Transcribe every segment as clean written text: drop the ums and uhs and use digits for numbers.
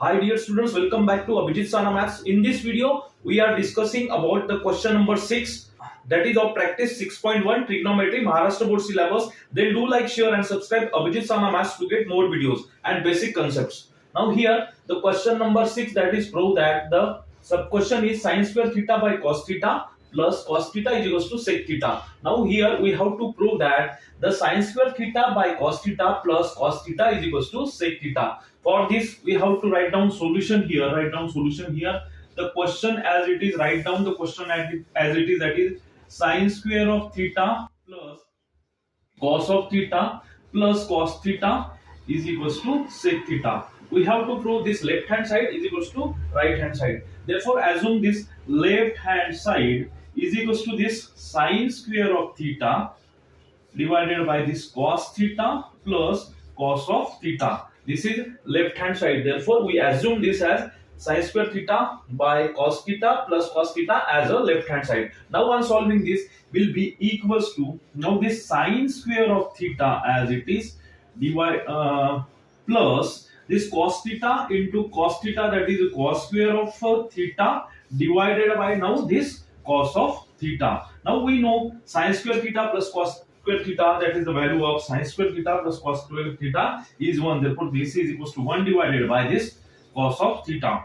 Hi dear students, welcome back to Abhijit Sana Maths. In this video, we are discussing about the question number 6, that is of practice 6.1 trigonometry Maharashtra board syllabus. Then do like, share and subscribe Abhijit Sana Maths to get more videos and basic concepts. Now here the question number 6, that is prove that the sub question is sin square theta by cos theta plus cos theta is equals to sec theta. Now here we have to prove that the sin square theta by cos theta plus cos theta is equals to sec theta. For this we have to write down solution here. Write down solution here. The question as it is, write down the question as it is, that is sin square of theta plus cos of theta plus cos theta is equals to sec theta. We have to prove this left hand side is equals to right hand side. Therefore assume this left hand side is equals to this sin square of theta divided by this cos theta plus cos of theta. This is left hand side. Therefore we assume this as sin square theta by cos theta plus cos theta as a left hand side. Now on solving this will be equals to, now this sin square of theta as it is divide plus this cos theta into cos theta, that is cos square of theta divided by now this cos of theta. Now we know sin square theta plus cos square theta, that is the value of sin square theta plus cos square theta is 1. Therefore this is equals to 1 divided by this cos of theta.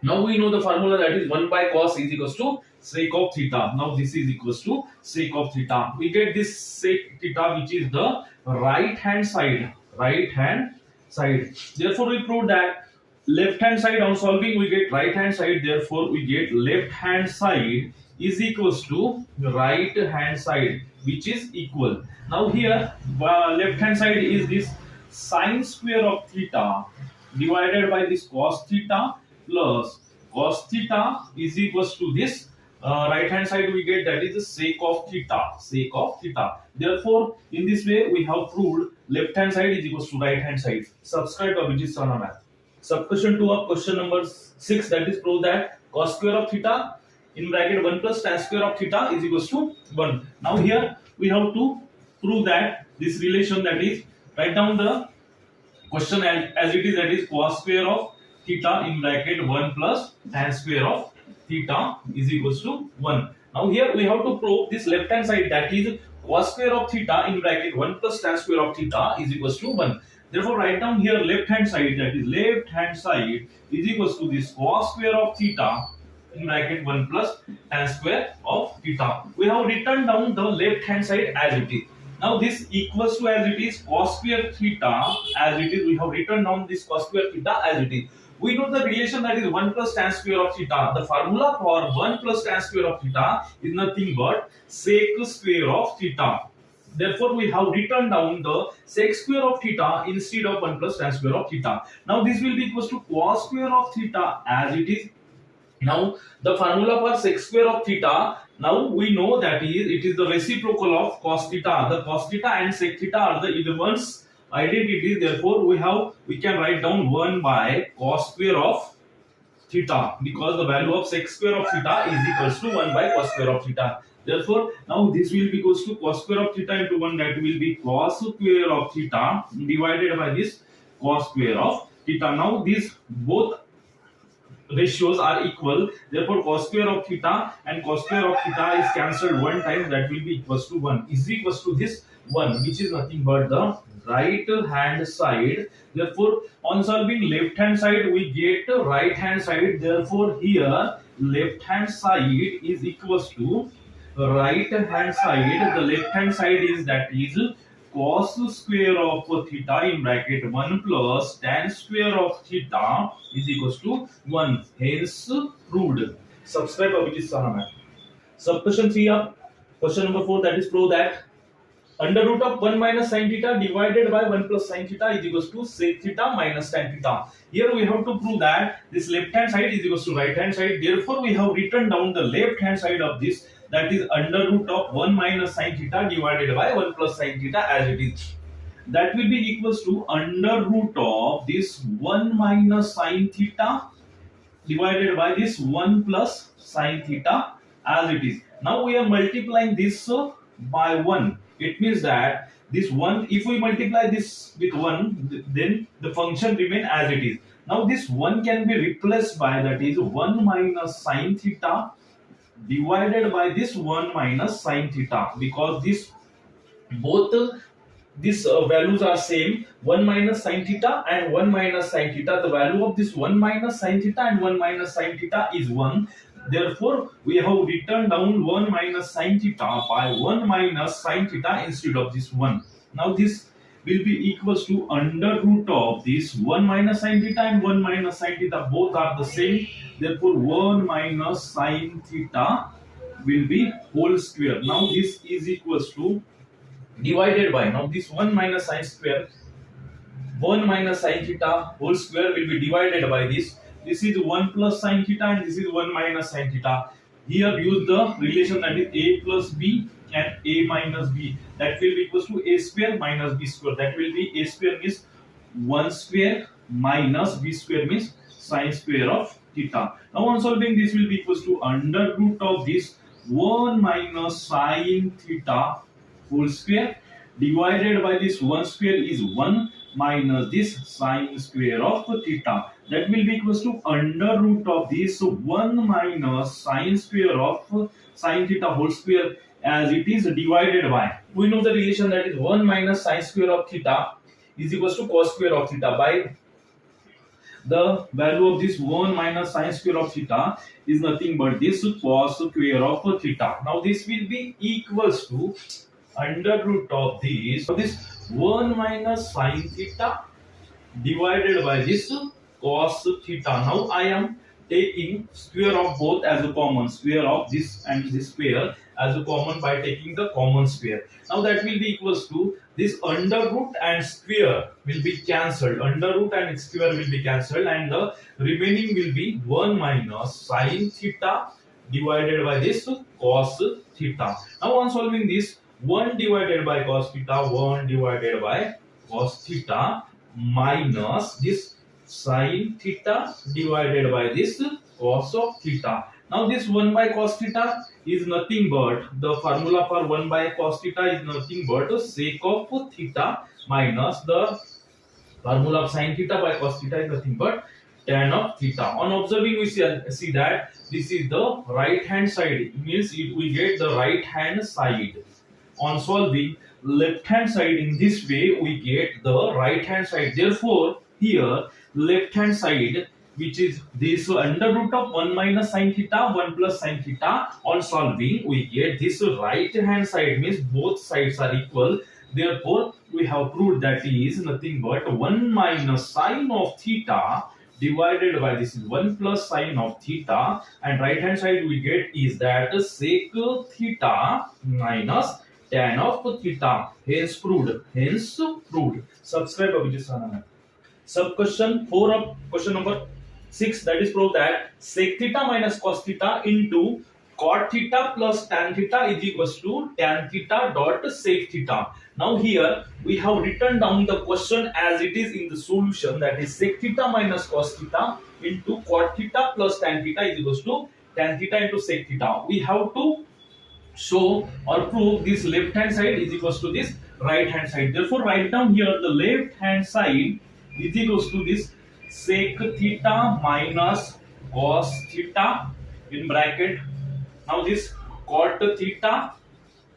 Now we know the formula, that is 1 by cos is equals to sec of theta. Now this is equals to sec of theta. We get this sec theta, which is the right hand side. Right hand side. Therefore we prove that left hand side on solving we get right hand side. Therefore we get left hand side is equals to right hand side, which is equal. Now here left hand side is this sin square of theta divided by this cos theta plus cos theta is equals to this right hand side we get, that is the sec of theta. Sec of theta. Therefore in this way we have proved left hand side is equals to right hand side. Subscribe Abhijit Sana Math. Sub question 2 of question number 6, that is prove that cos square of theta in bracket 1 plus tan square of theta is equals to 1. Now here we have to prove that this relation, that is write down the question as it is, that is cos square of theta in bracket 1 plus tan square of theta is equals to 1. Now here we have to prove this left hand side, that is cos square of theta in bracket 1 plus tan square of theta is equals to 1. Therefore write down here left hand side, that is left hand side is equals to this cos square of theta in bracket 1 plus tan square of theta. We have written down the left hand side as it is. Now this equals to, as it is cos square theta as it is, we have written down this cos square theta as it is. We know the relation, that is 1 plus tan square of theta. The formula for 1 plus tan square of theta is nothing but sec square of theta. Therefore we have written down the sec square of theta instead of 1 plus tan square of theta. Now this will be equals to cos square of theta as it is. Now the formula for sec square of theta, now we know that it is the reciprocal of cos theta. The cos theta and sec theta are the elements identities. Therefore we can write down 1 by cos square of theta, because the value of sec square of theta is equals to 1 by cos square of theta. Therefore now this will be equals to cos square of theta into 1, that will be cos square of theta divided by this cos square of theta. Now these both ratios are equal. Therefore cos square of theta and cos square of theta is cancelled one time, that will be equals to 1 is equals to this 1, which is nothing but the right hand side. Therefore on solving left hand side we get right hand side. Therefore here left hand side is equals to right hand side. The left hand side is, that is cos square of theta in bracket 1 plus tan square of theta is equals to 1. Hence proved. Subscribe Abhijit Sana Math. Sub question 3 of question number 4, that is prove that under root of 1 minus sin theta divided by 1 plus sin theta is equals to sec theta minus tan theta. Here we have to prove that this left hand side is equals to right hand side. Therefore we have written down the left hand side of this, that is under root of 1 minus sin theta divided by 1 plus sin theta as it is. That will be equals to under root of this 1 minus sin theta divided by this 1 plus sin theta as it is. Now we are multiplying this by 1. It means that this 1, if we multiply this with 1, then the function remain as it is. Now this 1 can be replaced by, that is 1 minus sine theta divided by this 1 minus sine theta, because this both these values are same, 1 minus sine theta and 1 minus sine theta. The value of this 1 minus sine theta and 1 minus sine theta is 1. Therefore, we have written down 1 minus sine theta by 1 minus sine theta instead of this 1. Now this will be equals to under root of this 1 minus sine theta and 1 minus sine theta, both are the same. Therefore, 1 minus sine theta will be whole square. Now this is equals to divided by, now this 1 minus sine square, 1 minus sine theta whole square will be divided by this. This is 1 plus sine theta and this is 1 minus sine theta. Here use the relation, that is a plus b and a minus b. That will be equals to a square minus b square. That will be a square means 1 square minus b square means sine square of theta. Now on solving, this will be equals to under root of this 1 minus sine theta whole square divided by this 1 square is 1 minus this sine square of theta. That will be equals to under root of this 1 minus sine square of sine theta whole square, as it is divided by, we know the relation, that is 1 minus sine square of theta is equals to cos square of theta, by the value of this 1 minus sine square of theta is nothing but this cos square of theta. Now this will be equals to under root of this 1 minus sine theta divided by this cos theta. Now I am taking square of both as a common, square of this and this square as a common by taking the common square. Now that will be equals to this under root and square will be cancelled, under root and square will be cancelled, and the remaining will be 1 minus sine theta divided by this cos theta. Now on solving this, 1 divided by cos theta, 1 divided by cos theta minus this sine theta divided by this cos of theta. Now this 1 by cos theta is nothing but, the formula for 1 by cos theta is nothing but sec of theta minus the formula of sine theta by cos theta is nothing but tan of theta. On observing, we see that this is the right hand side, it means we get the right hand side. On solving left hand side in this way, we get the right hand side. Therefore here left hand side, which is this under root of 1 minus sine theta 1 plus sine theta, on solving we get this right hand side, means both sides are equal. Therefore we have proved that is nothing but 1 minus sine of theta divided by this is 1 plus sine of theta, and right hand side we get is that sec theta minus tan of theta. Hence proved. Hence proved. Subscribe Abhijit Sana. Sub question 4 of question number 6, that is prove that sec theta minus cos theta into cot theta plus tan theta is equals to tan theta dot sec theta. Now here we have written down the question as it is in the solution, that is sec theta minus cos theta into cot theta plus tan theta is equals to tan theta into sec theta. We have to show or prove this left hand side is equals to this right hand side. Therefore write down here the left hand side is equals to this sec theta minus cos theta in bracket. Now this cot theta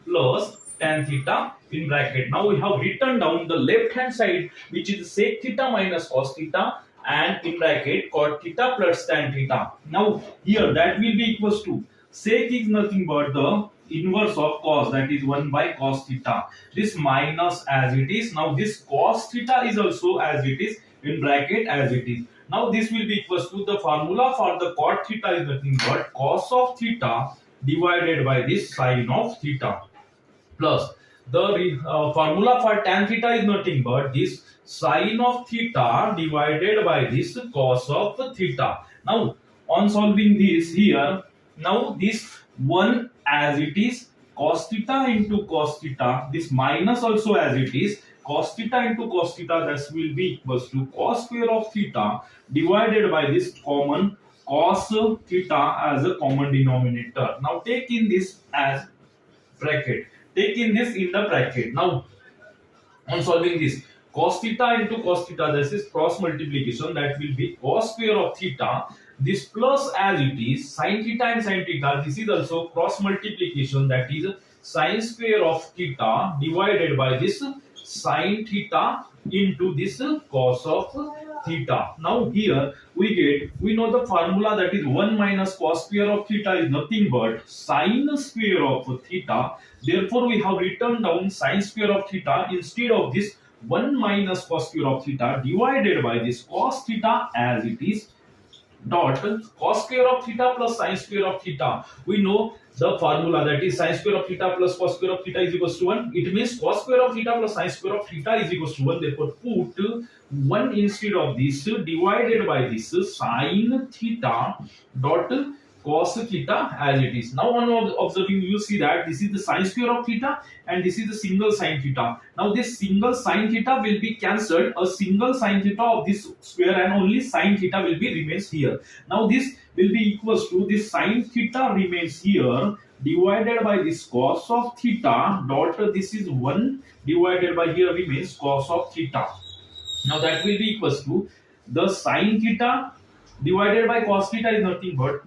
plus tan theta in bracket. Now we have written down the left hand side, which is sec theta minus cos theta, and in bracket cot theta plus tan theta. Now here that will be equals to, sec is nothing but the inverse of cos, that is 1 by cos theta. This minus as it is. Now this cos theta is also as it is in bracket as it is. Now this will be equals to, the formula for the cot theta is nothing but cos of theta divided by this sine of theta, plus the formula for tan theta is nothing but this sine of theta divided by this cos of theta. Now on solving this here, now this 1 as it is, cos theta into cos theta, this minus also as it is, cos theta into cos theta, that will be equals to cos square of theta divided by this common cos theta as a common denominator. Now take in this as bracket, take in this in the bracket. Now on solving this, cos theta into cos theta, this is cross multiplication, that will be cos square of theta. This plus as it is sin theta and sin theta, this is also cross multiplication, that is sin square of theta divided by this sin theta into this cos of theta. Now here we know the formula, that is 1 minus cos square of theta is nothing but sin square of theta. Therefore we have written down sin square of theta instead of this 1 minus cos square of theta divided by this cos theta as it is, dot cos square of theta plus sin square of theta. We know the formula, that is sin square of theta plus cos square of theta is equals to 1. It means cos square of theta plus sin square of theta is equals to 1. Therefore put 1 instead of this divided by this sin theta dot cos theta as it is. Now on observing, you see that this is the sin square of theta and this is the single sin theta. Now this single sin theta will be cancelled, a single sin theta of this square, and only sin theta will be remains here. Now this will be equals to this sin theta remains here divided by this cos of theta dot this is 1 divided by here remains cos of theta. Now that will be equals to the sin theta divided by cos theta is nothing but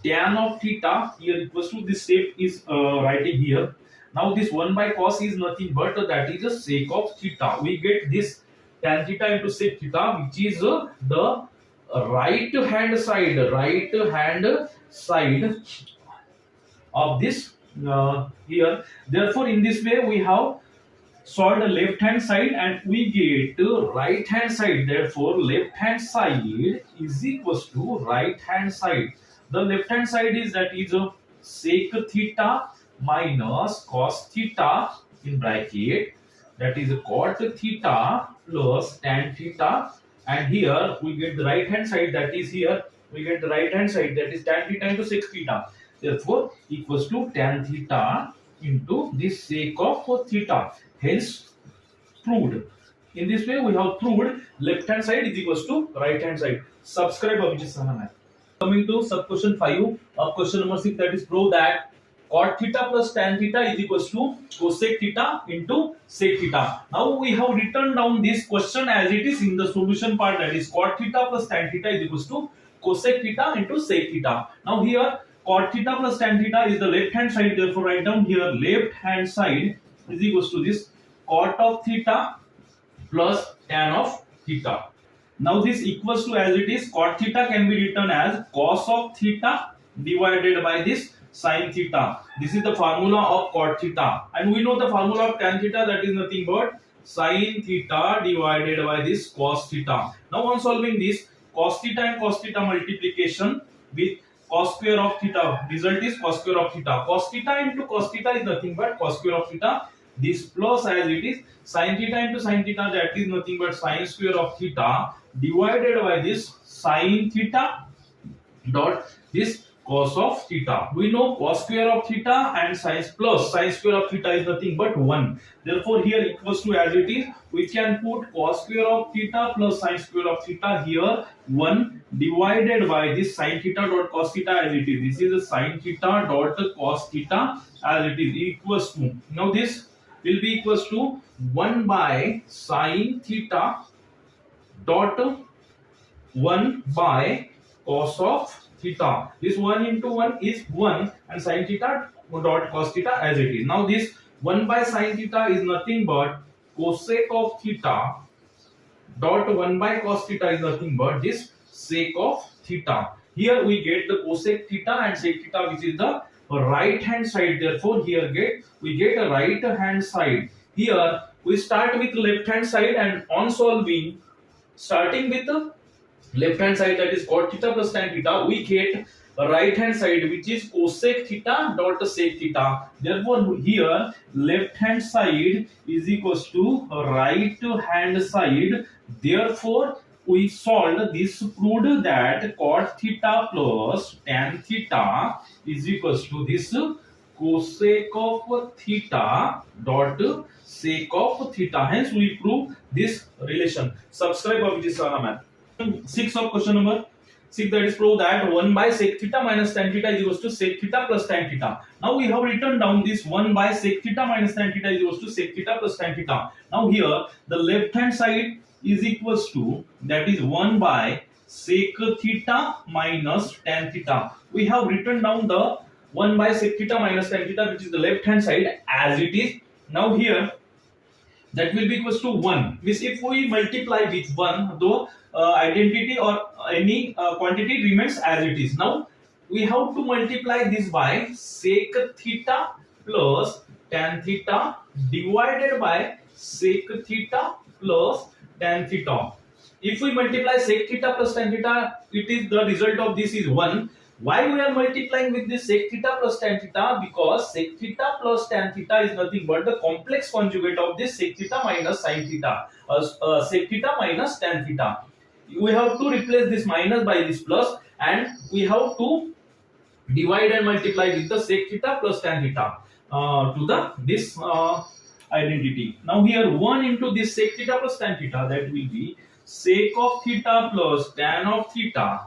tan of theta, here equals to this shape is writing here. Now this 1 by cos is nothing but that is the sec of theta. We get this tan theta into sec theta, which is the right hand side of this here. Therefore in this way we have solve the left hand side and we get right hand side. Therefore left hand side is equals to right hand side. The left hand side is, that is sec theta minus cos theta in bracket, that is cot theta plus tan theta, and here we get the right hand side, that is here we get the right hand side, that is tan theta into sec theta. Therefore equals to tan theta into this sec of theta. Hence proved. In this way we have proved left hand side is equals to right hand side. Subscribe Abhijit Sahana Math. Coming to sub question 5 of question number 6, that is prove that cot theta plus tan theta is equals to cosec theta into sec theta. Now we have written down this question as it is in the solution part, that is cot theta plus tan theta is equals to cosec theta into sec theta. Now here cot theta plus tan theta is the left hand side, therefore write down here left hand side is equals to this cot of theta plus tan of theta. Now this equals to, as it is, cot theta can be written as cos of theta divided by this sin theta. This is the formula of cot theta, and we know the formula of tan theta, that is nothing but sin theta divided by this cos theta. Now on solving this, cos theta and cos theta multiplication with cos square of theta, result is cos square of theta. Cos theta into cos theta is nothing but cos square of theta. This plus as it is sin theta into sin theta, that is nothing but sin square of theta divided by this sin theta dot this cos of theta. We know cos square of theta and sin square of theta is nothing but 1. Therefore here equals to, as it is, we can put cos square of theta plus sin square of theta here 1 divided by this sin theta dot cos theta as it is. This is the sin theta dot cos theta as it is equals to, now this will be equals to 1 by sin theta dot 1 by cos of theta. This 1 into 1 is 1 and sin theta dot cos theta as it is. Now this 1 by sin theta is nothing but cosec of theta dot 1 by cos theta is nothing but this sec of theta. Here we get the cosec theta and sec theta, which is the right hand side. Therefore here we get a right hand side. Here we start with left hand side, and on solving, starting with the left hand side, that is cot theta plus tan theta, we get a right hand side which is cosec theta dot sec theta. Therefore here left hand side is equals to right hand side. Therefore we solved this, proved that cot theta plus tan theta is equals to this cosec of theta dot sec of theta. Hence we prove this relation. Subscribe Abhijit Sahana Math. 6 of question number 6, that is prove that 1 by sec theta minus tan theta is equals to sec theta plus tan theta. Now we have written down this 1 by sec theta minus tan theta is equals to sec theta plus tan theta. Now here the left hand side is equals to, that is 1 by sec theta minus tan theta. We have written down the 1 by sec theta minus tan theta, which is the left hand side, as it is. Now here that will be equals to 1. Means if we multiply with 1, the identity or any quantity remains as it is. Now we have to multiply this by sec theta plus tan theta divided by sec theta plus tan theta. If we multiply sec theta plus tan theta, it is the result of this is 1. Why we are multiplying with this sec theta plus tan theta? Because sec theta plus tan theta is nothing but the complex conjugate of this sec theta minus sin theta, sec theta minus tan theta. We have to replace this minus by this plus, and we have to divide and multiply with the sec theta plus tan theta to the this identity. Now here 1 into this sec theta plus tan theta, that will be sec of theta plus tan of theta.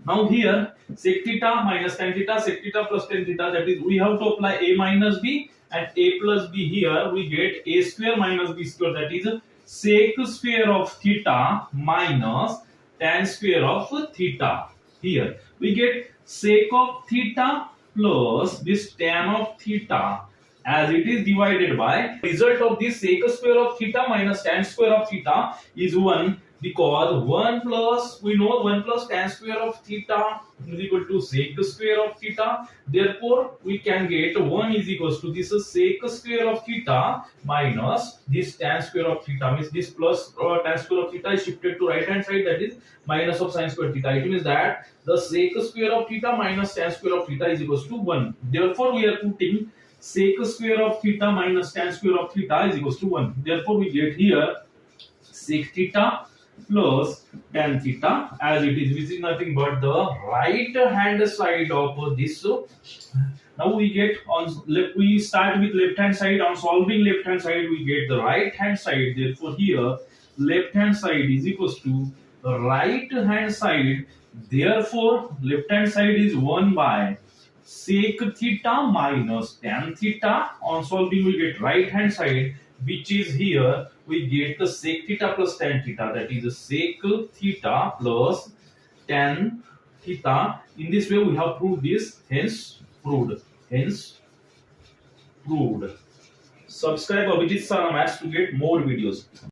Now here sec theta minus tan theta, sec theta plus tan theta, that is we have to apply a minus b, and a plus b, here we get a square minus b square, that is sec square of theta minus tan square of theta. Here we get sec of theta plus this tan of theta, as it is divided by result of this sec square of theta minus tan square of theta is 1, because 1 plus, we know 1 plus tan square of theta is equal to sec square of theta. Therefore we can get 1 is equals to this sec square of theta minus this tan square of theta. Means this plus tan square of theta is shifted to right hand side, that is minus of sin square theta. It means that the sec square of theta minus tan square of theta is equals to 1. Therefore we are putting sec square of theta minus tan square of theta is equals to 1. Therefore we get here sec theta plus tan theta, as it is, which is nothing but the right hand side of this. So now we get on left, we start with left hand side. On solving left hand side we get the right hand side. Therefore here left hand side is equals to the right hand side. Therefore left hand side is 1 by sec theta minus tan theta. On solving we get right hand side, which is here we get the sec theta plus tan theta, that is sec theta plus tan theta. In this way we have proved this, hence proved. Subscribe Abhijit Sana Maths to get more videos.